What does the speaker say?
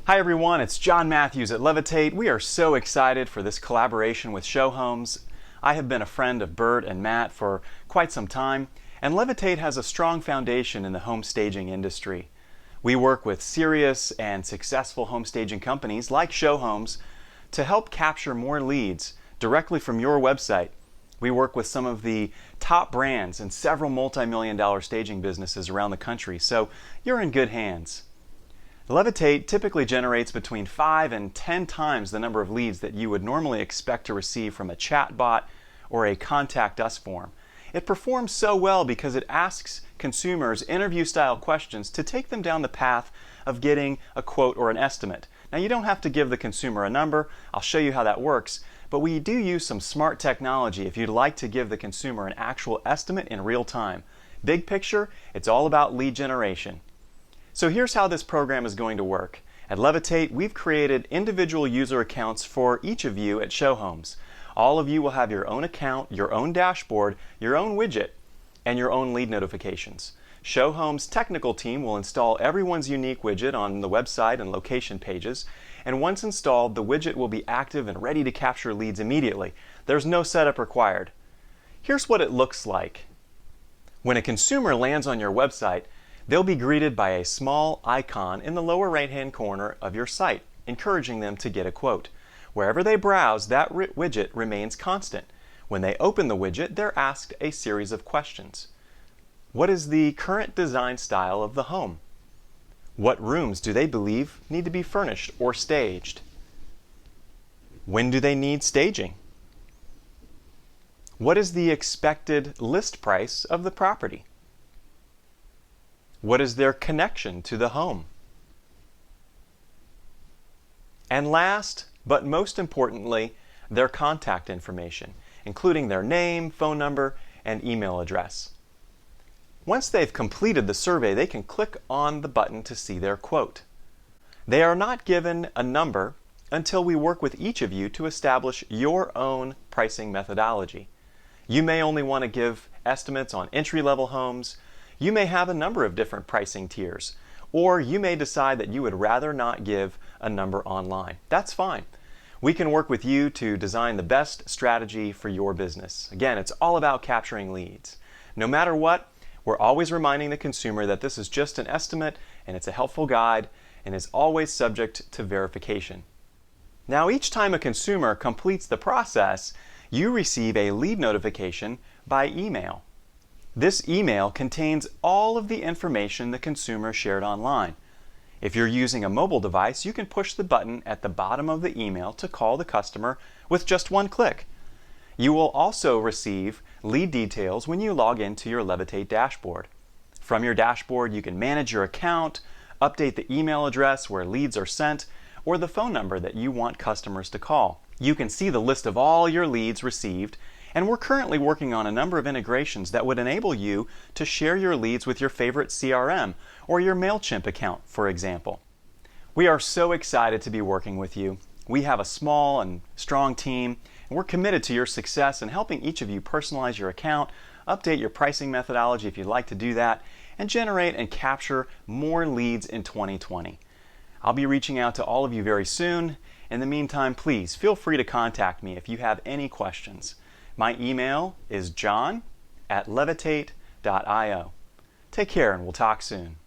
Hi everyone, it's John Matthews at Levitate. We are so excited for this collaboration with Showhomes. I have been a friend of Bert and Matt for quite some time, and Levitate has a strong foundation in the home staging industry. We work with serious and successful home staging companies like Showhomes to help capture more leads directly from your website. We work with some of the top brands and several multi-million-dollar staging businesses around the country, so you're in good hands. Levitate typically generates between 5 and 10 times the number of leads that you would normally expect to receive from a chatbot or a contact us form. It performs so well because it asks consumers interview-style questions to take them down the path of getting a quote or an estimate. Now, you don't have to give the consumer a number. I'll show you how that works, but we do use some smart technology if you'd like to give the consumer an actual estimate in real time. Big picture, it's all about lead generation. So here's how this program is going to work. At Levitate, we've created individual user accounts for each of you at Showhomes. All of you will have your own account, your own dashboard, your own widget, and your own lead notifications. Showhomes' technical team will install everyone's unique widget on the website and location pages, and once installed, the widget will be active and ready to capture leads immediately. There's no setup required. Here's what it looks like. When a consumer lands on your website, they'll be greeted by a small icon in the lower right-hand corner of your site, encouraging them to get a quote. Wherever they browse, that widget remains constant. When they open the widget, they're asked a series of questions. What is the current design style of the home? What rooms do they believe need to be furnished or staged? When do they need staging? What is the expected list price of the property? What is their connection to the home? And last, but most importantly, their contact information, including their name, phone number, and email address. Once they've completed the survey, they can click on the button to see their quote. They are not given a number until we work with each of you to establish your own pricing methodology. You may only want to give estimates on entry-level homes. You may have a number of different pricing tiers, or you may decide that you would rather not give a number online. That's fine. We can work with you to design the best strategy for your business. Again, it's all about capturing leads. No matter what, we're always reminding the consumer that this is just an estimate and it's a helpful guide and is always subject to verification. Now, each time a consumer completes the process, you receive a lead notification by email. This email contains all of the information the consumer shared online. If you're using a mobile device, you can push the button at the bottom of the email to call the customer with just one click. You will also receive lead details when you log into your Levitate dashboard. From your dashboard, you can manage your account, update the email address where leads are sent, or the phone number that you want customers to call. You can see the list of all your leads received, and we're currently working on a number of integrations that would enable you to share your leads with your favorite CRM or your MailChimp account, for example. We are so excited to be working with you. We have a small and strong team, and we're committed to your success and helping each of you personalize your account, update your pricing methodology if you'd like to do that, and generate and capture more leads in 2020. I'll be reaching out to all of you very soon. In the meantime, please feel free to contact me if you have any questions. My email is john@levitate.io. Take care and we'll talk soon.